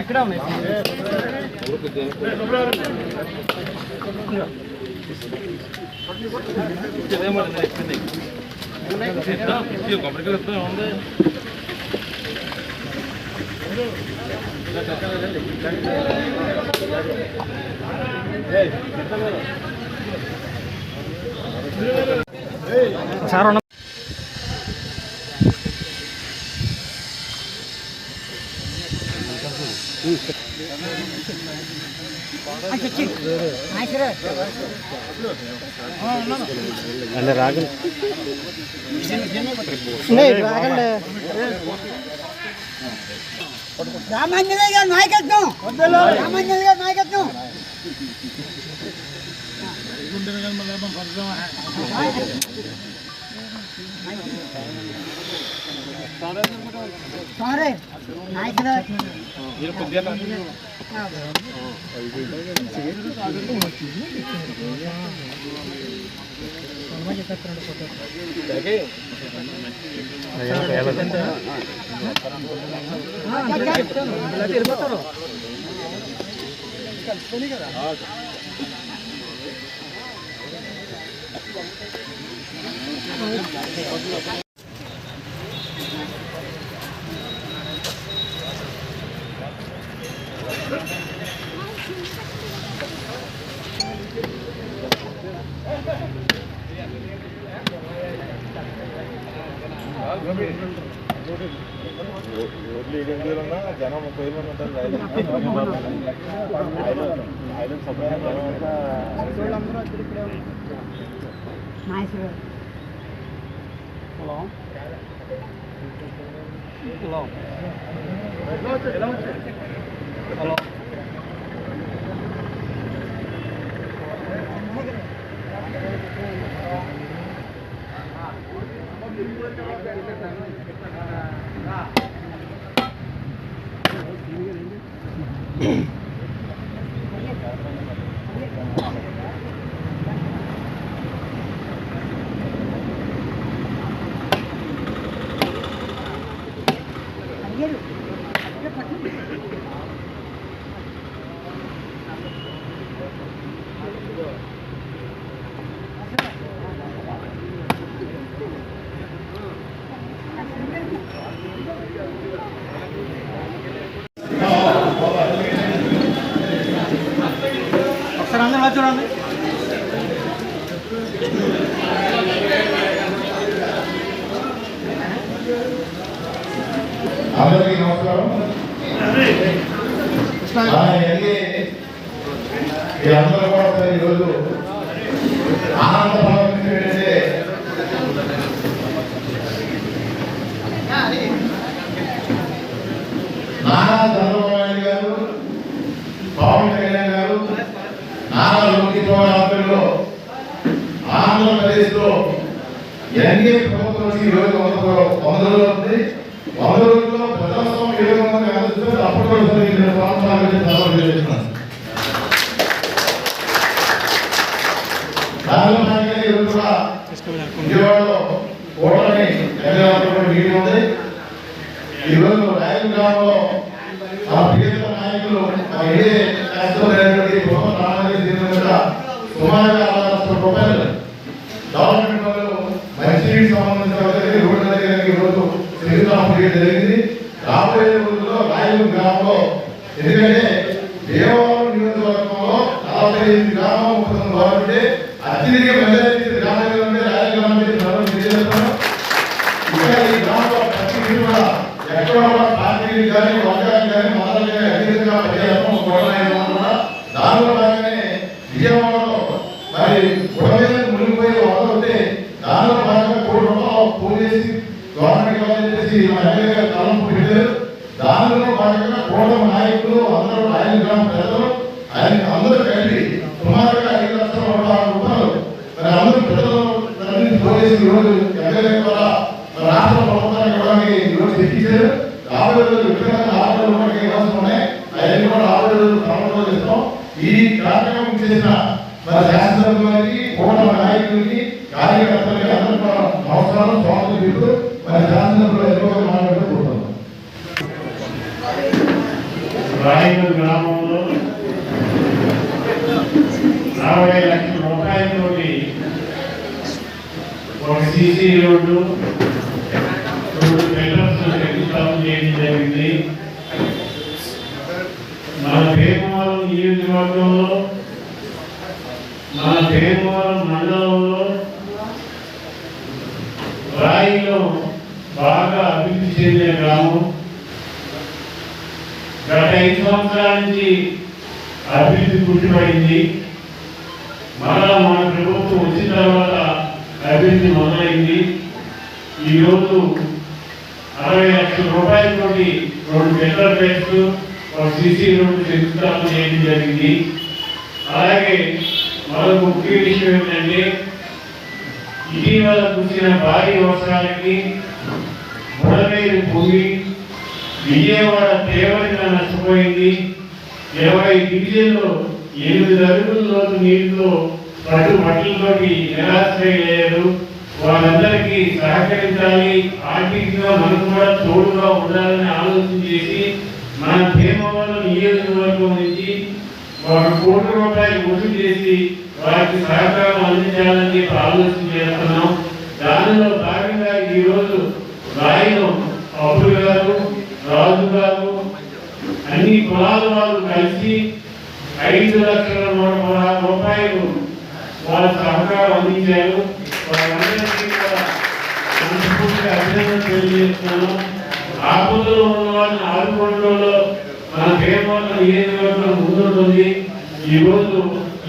ఇక్కడే ఉన్నాయి. సార్ అంటే రాగండి రాగండి రామాంజనేయ గారి నాయకత్వం రామాంజనేయ గారి నాయకత్వం సారే నాయకుడు వెళ్ళిపోతారు కదా. జనం 30 మంది ఉంటారు. ఐలాండ్ సప్లై హలో చూడండి. అందరికీ నమస్కారం. అందరూ కూడా ఈరోజు ఆనందభావం ఏంటంటే నారా చంద్రబాబు నాయుడు గారు, పవన్ కళ్యాణ్ గారు, నారా లోకేష్ ఆధ్వర్యంలో ఆంధ్రప్రదేశ్ లో ఎన్డీఏ ప్రభుత్వం ఈ రోజు 100 రోజులు ఉంది. 100 రోజుల్లో ప్రజాస్వామ్యం ఏ విధంగా అందిస్తే అప్పటి విజయవాడలో ఓటమి మీటింగ్ ఉంది. ఈరోజు రాయల్ గ్రామంలో మా ప్రియతమ నాయకులు సుమారుగా రూపాయలు గవర్నమెంట్ వాళ్ళు మంచినీటికి సంబంధించిన రోడ్ల దగ్గర ఈరోజు శంకుస్థాపన జరిగింది. రాబోయే రోజుల్లో రాయల్ గ్రామంలో ఎందుకంటే దేవాలయం నియోజకవర్గంలో 45 గ్రామం కాబట్టి అత్యధిక మెజారిటీ గ్రామాలు ఉంటే రాయల్ గ్రామం తెలియజేస్తాను. ఇంకా ఈ గ్రామంలో ప్రతి కూడా ఎక్కడ కూడా పార్టీలు కానీ వర్గాలు కానీ మతాలు కానీ అత్యధికంగా పనిచేస్తాం కూడా. దానిలో భాగంగానే విజయవాడలో మరి గొడవ మునిగిపోయి వదలవుతే దానిలో భాగంగా ₹1 పూజ చేసి గవర్నమెంట్ వాళ్ళు చెప్పేసి మా ఎమ్మెల్యే గారు తలంపు పెట్టారు. దానిలో భాగంగా కూటమి నాయకులు అందరూ రాయల్ గ్రామ ప్రజలు అందరూ కలిపి సుమారుగా ₹5,00,000 మరి అందరూ ప్రజలు పోలీసు ఈరోజు ఎమ్మెల్యే ద్వారా రాష్ట్ర ప్రభుత్వానికి ఇవ్వడానికి ఈరోజు తెచ్చారు. రాబోయే రోజులు విధంగా ఆటలు అవసరం ఉన్నాయి. అవన్నీ కూడా రాబోయే రోజులు క్రమంలో ఇస్తాం. ఈ కార్యక్రమం చేసిన మరి శాసనసభ్యులకి కూటమి నాయకులకి కార్యకర్తలకి అందరూ నమస్కారం, స్వాగతం చెబుతూ మరి శాసనసభలో ఎక్కువగా మాట్లాడుకుంటున్నాం. రాయగల్ గ్రామంలో 40 లక్షల రూపాయలతోటి ఒక సీసీ రోడ్డు 2 పిల్లర్స్ శంకుస్థాపన చేయడం జరిగింది. మన భీమవరం నియోజకవర్గంలో, మన భీమవరం మండలంలో రాయిలో బాగా అభివృద్ధి చెందిన గ్రామం. గత 5 సంవత్సరాల నుంచి అభివృద్ధి పుట్టిపడింది. మరలా మన ప్రభుత్వం వచ్చిన తర్వాత అభివృద్ధి మొదలైంది. ఈరోజు 60 లక్షల రూపాయలతోటి 2 పిల్లర్ బెడ్స్, ఒక సీసీ రోడ్డు శంకుస్థాపన చేయడం జరిగింది. అలాగే మరొక ముఖ్య విషయం ఏంటంటే, ఇటీవల కురిసిన భారీ వర్షాలకి బుడమేరు భూమి విజయవాడ తీవ్రంగా నష్టపోయింది. 20 డివిజన్లో 8 అడుగుల లోతు నీటితో బట్టలతోటి నిరాశ్రయ్యారు. వాళ్ళందరికీ సహకరించాలి, ఆర్థికంగా మనకు కూడా తోడుగా ఉండాలని ఆలోచన చేసి మన భీమవరం నియోజకవర్గం నుంచి 1 కోటి రూపాయలు వసూలు చేసి వారికి సహకారం అందించాలని చెప్పి ఆలోచన చేస్తున్నాం. దానిలో భాగంగా ఈరోజు రాయిలో అబ్బులు గారు, రాజు గారు, అన్ని కులాల వాళ్ళు కలిసి 5 లక్షల రూపాయలు వాళ్ళ సహకారం అందించారు. వాళ్ళందరికీ కూడా మనస్ఫూర్తిగా అభినందనలు తెలియజేస్తున్నాను. ఆపదలో ఉన్న వాళ్ళని ఆదుకోవడంలో మన భీమవరం నియోజకవర్గం ముందుంటుంది. ఈరోజు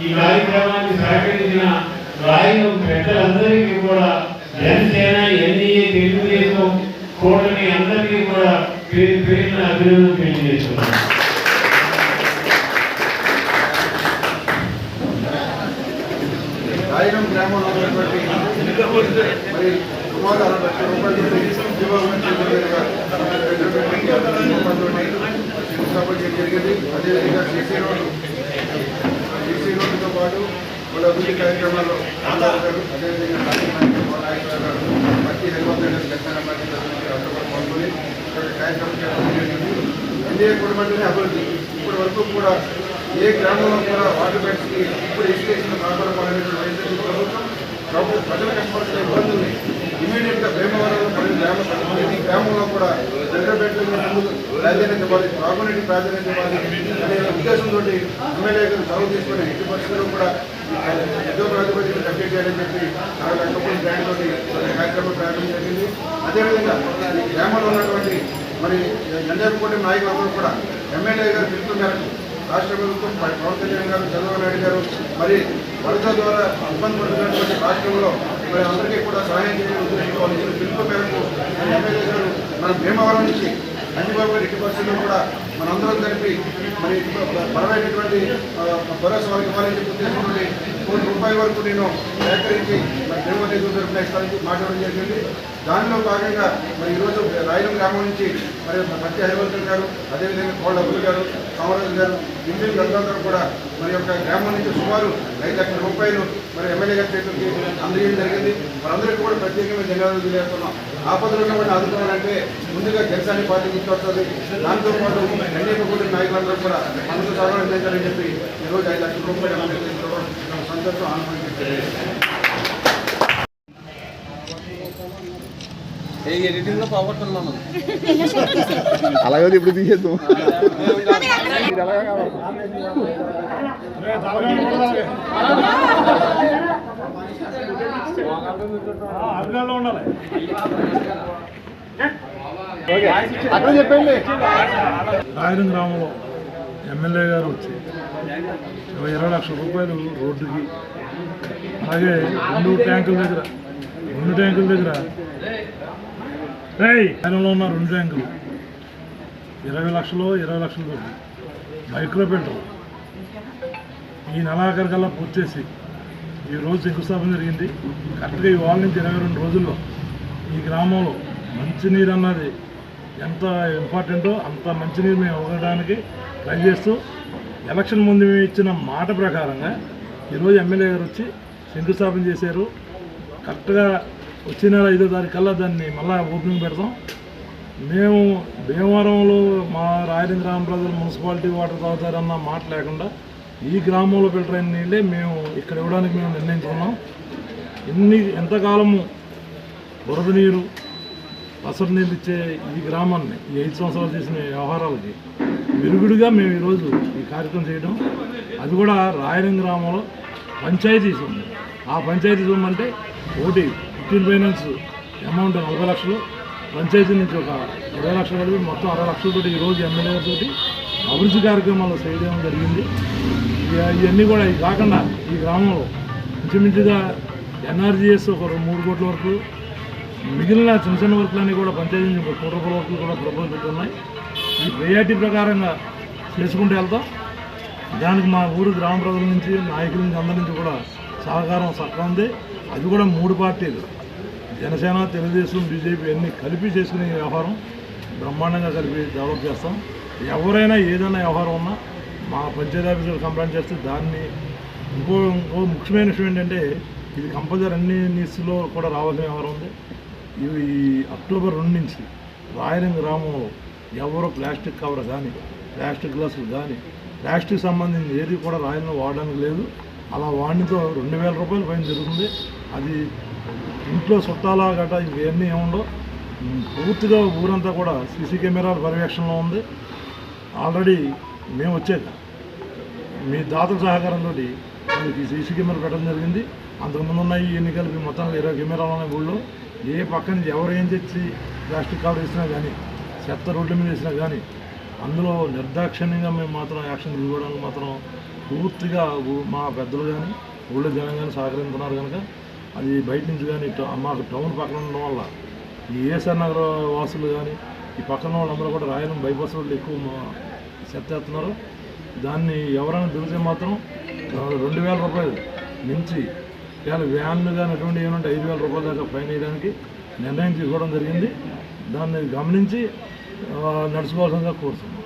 ఈ కార్యక్రమానికి సహకరించిన రాయిలో పెద్దలందరికీ కూడా జనసేన, ఎన్డీఏ, తెలుగుదేశం కూటమి అందరికీ కూడా పేరు పేరున అభినందనలు తెలియజేస్తున్నాను. రాయగం గ్రామంలో ఉన్నటువంటి మరి సుమారు 60 లక్షల రూపాయలు శంకుస్థాపన చేయడం జరిగింది. అదేవిధంగా సీసీ రోడ్డుతో పాటు వాళ్ళ అభివృద్ధి కార్యక్రమాల్లో ఆంధ్రాలు గారు, అదేవిధంగా పార్టీ హైదరాబాద్ తెలంగాణ పార్టీ అందరూ పాల్గొని కార్యక్రమం చేయడం జరిగింది. ఎన్డీఏ కుటుంబంలోనే అభివృద్ధి ఇప్పటి వరకు కూడా ఏ గ్రామంలో కూడా వాటర్ బెడ్స్కి ఇప్పుడు ఎడ్యుకేషన్ కాపాడుకోవాలనేటువంటి ప్రభుత్వం ప్రజలు కష్టపడుతున్న ఇబ్బందుల్ని ఇమీడియట్గా భీమవరంలో ప్రతి గ్రామంలో కూడా వాటర్ బెడ్లకు ప్రాధాన్యత ఇవ్వాలి, తాగునీటి ప్రాధాన్యత ఇవ్వాలి అనే ఉద్దేశంతో ఎమ్మెల్యే గారు చదువు తీసుకుని ఎట్టి పరిస్థితుల్లో కూడా ఉద్యోగ ప్రాతిపదికను కంప్లీట్ చేయాలని చెప్పి 60 లక్షల రూపాయల గ్రాంట్ తోటి కార్యక్రమం ప్రారంభం జరిగింది. అదేవిధంగా ఈ గ్రామంలో ఉన్నటువంటి మరి ఎన్డీఏ కూటమి నాయకులందరూ కూడా ఎమ్మెల్యే గారు పిలుపు మేరకు రాష్ట్ర ప్రభుత్వం, పవన్ కళ్యాణ్ గారు, చంద్రబాబు నాయుడు గారు మరి వరద ద్వారా ఇబ్బంది పడుతున్నటువంటి రాష్ట్రంలో మరి అందరికీ కూడా సహాయం చేయడం ఉద్దేశంతో పిలుపు మేరకు ఎమ్మెల్యే గారు మన భీమవరం నుంచి అంజబాబు గారు ఎట్టి పరిస్థితుల్లో కూడా మనందరం కలిపి మరి బలమైనటువంటి భరోసా వారికి ఇవ్వాలని చెప్పి ఉద్దేశంతో 1 కోటి రూపాయల వరకు నేను సేకరించి మరి భీమవరం నిధులు తరఫున ఇస్తానని మాట్లాడడం జరిగింది. దానిలో భాగంగా మరి ఈరోజు రాయలం గ్రామం నుంచి మరి మధ్య హరివర్ధన్ గారు, అదేవిధంగా కోళ్ళ అబ్బులు గారు, కామరాజు గారు, ఇంజనీర్ గంగాధర్ కూడా మరి యొక్క గ్రామం నుంచి సుమారు 5 లక్షల రూపాయలు మరి ఎమ్మెల్యే గారి చేతులకి అందజేయడం జరిగింది. మనందరికీ కూడా ప్రత్యేకంగా ధన్యవాదాలు తెలియజేస్తున్నాం. ఆపదలు ఉన్నవాడిని ఆదుకోవాలంటే ముందుగా జనసేన పార్టీ గుర్తొస్తుంది. దాంతో పాటు ఎన్డీఏ కూటమి నాయకులందరూ కూడా అందుకు సహకారం అందించాలని చెప్పి ఈరోజు 5 లక్షల రూపాయలు సంతోషం ఆనందం అలాగే ఇప్పుడు తీసేద్దాం. అక్కడ చెప్పండి. రాయలం గ్రామంలో ఎమ్మెల్యే గారు వచ్చి 20 లక్షల రూపాయలు రోడ్డుకి, అలాగే 2 ట్యాంకుల దగ్గర రాయలంలో ఉన్న 2 ట్యాంకులు 20 లక్షలు తోటి మైక్రో ఫిల్టర్ ఈ నెలాఖరికల్లా పూర్తి చేసి ఈరోజు శంకుస్థాపన జరిగింది. కరెక్ట్గా ఇవాళ నుంచి 22 రోజుల్లో ఈ గ్రామంలో మంచినీరు అన్నది ఎంత ఇంపార్టెంటో అంత మంచినీరు మేము ఇవ్వడానికి ట్రై చేస్తూ ఎలక్షన్ ముందు మేము ఇచ్చిన మాట ప్రకారంగా ఈరోజు ఎమ్మెల్యే గారు వచ్చి శంకుస్థాపన చేశారు. కరెక్ట్గా వచ్చే నెల 5వ తారీఖు కల్లా దాన్ని మళ్ళీ ఓపెనింగ్ పెడతాం. మేము భీమవరంలో మా రాయలింగ గ్రామ ప్రజలు మున్సిపాలిటీ వాటర్ తాగుతారన్న మాట లేకుండా ఈ గ్రామంలో ఫిల్టర్ అయిన నీళ్ళే మేము ఇక్కడ ఇవ్వడానికి మేము నిర్ణయించుకున్నాం. ఎంతకాలము బురద నీరు పసరు నీళ్ళు ఇచ్చే ఈ గ్రామాన్ని ఈ 5 సంవత్సరాలు చేసిన వ్యవహారాలకి విరుగుడుగా మేము ఈరోజు ఈ కార్యక్రమం చేయడం, అది కూడా రాయలింగ గ్రామంలో పంచాయతీ సొమ్ము. ఆ పంచాయతీ సొమ్ము అంటే ఒకటి 15 ఫైనాన్స్ అమౌంట్ 40 లక్షలు, పంచాయతీ నుంచి ఒక 20 లక్షలు కలిపి మొత్తం 60 లక్షలతో ఈరోజు ఎమ్మెల్యే తోటి అభివృద్ధి కార్యక్రమాలు చేయడం జరిగింది. ఇవన్నీ కూడా ఇది కాకుండా ఈ గ్రామంలో ఇంచుమించుగా ఎన్ఆర్జీఎస్ ఒక 3 కోట్ల వరకు, మిగిలిన చిన్న చిన్న వర్కులన్నీ కూడా పంచాయతీ నుంచి 1 కోట్ల రూపాయల వరకు కూడా ప్రపోజల్ పెట్టున్నాయి. ఈ ప్రయారిటీ ప్రకారంగా చేసుకుంటూ వెళ్తాం. దానికి మా ఊరు గ్రామ ప్రజల నుంచి, నాయకుల నుంచి, అందరి నుంచి కూడా సహకారం చక్కగా ఉంది. అది కూడా 3 పార్టీలు జనసేన, తెలుగుదేశం, బీజేపీ అన్నీ కలిపి చేసుకునే వ్యవహారం బ్రహ్మాండంగా కలిపి డెవలప్ చేస్తాం. ఎవరైనా ఏదైనా వ్యవహారం ఉన్నా మా పంచాయతీ ఆఫీసులు కంప్లైంట్ చేస్తే దాన్ని ఇంకో ముఖ్యమైన విషయం ఏంటంటే ఇది కంపల్సరీ అన్ని నీడ్స్లో కూడా రావాల్సిన వ్యవహారం ఉంది. ఇవి అక్టోబర్ 2 నుంచి రాయలింగ గ్రామంలో ఎవరో ప్లాస్టిక్ కవర్ కానీ, ప్లాస్టిక్ గ్లాసులు కానీ, ప్లాస్టిక్ సంబంధించి ఏది కూడా రాయలింగ వాడడానికి లేదు. అలా వాడితో 2000 రూపాయలు ఫైన్ జరుగుతుంది. అది ఇంట్లో చుట్టాలా గట్రా ఇవన్నీ ఏముండవు. పూర్తిగా ఊరంతా కూడా సీసీ కెమెరాల పర్యవేక్షణలో ఉంది. ఆల్రెడీ మేము వచ్చాక మీ దాతల సహకారంతో మనకి సీసీ కెమెరా పెట్టడం జరిగింది. అంతకుముందు ఉన్నాయి ఇవన్నీ కలిపి మొత్తం 20 కెమెరాలు ఉన్నాయి ఊళ్ళో. ఏ పక్కన ఎవరు ఏం తెచ్చి ప్లాస్టిక్ కవర్ వేసినా కానీ, చెత్త రోడ్ల మీద వేసినా కానీ అందులో నిర్దాక్షిణ్యంగా మేము మాత్రం యాక్షన్ తీసుకోవడానికి మాత్రం పూర్తిగా మా పెద్దలు కానీ ఊళ్ళో జనం కానీ సహకరిస్తున్నారు కనుక అది బయట నుంచి కానీ మాకు టౌన్ పక్కన ఉండడం వల్ల ఈ ఏఎస్ఆర్ నగర్ వాసులు కానీ ఈ పక్కన వాళ్ళందరూ కూడా రాయలం బైపాస్ రోడ్లు ఎక్కువ చెత్త వేస్తున్నారు. దాన్ని ఎవరైనా దొరికితే మాత్రం 2000 రూపాయలు నుంచి వ్యాన్లు కానీ అటువంటి ఏమంటే 5000 రూపాయల దాకా ఫైన్ వేయడానికి నిర్ణయం తీసుకోవడం జరిగింది. దాన్ని గమనించి నడుచుకోవాల్సిందిగా కోరుతున్నాం.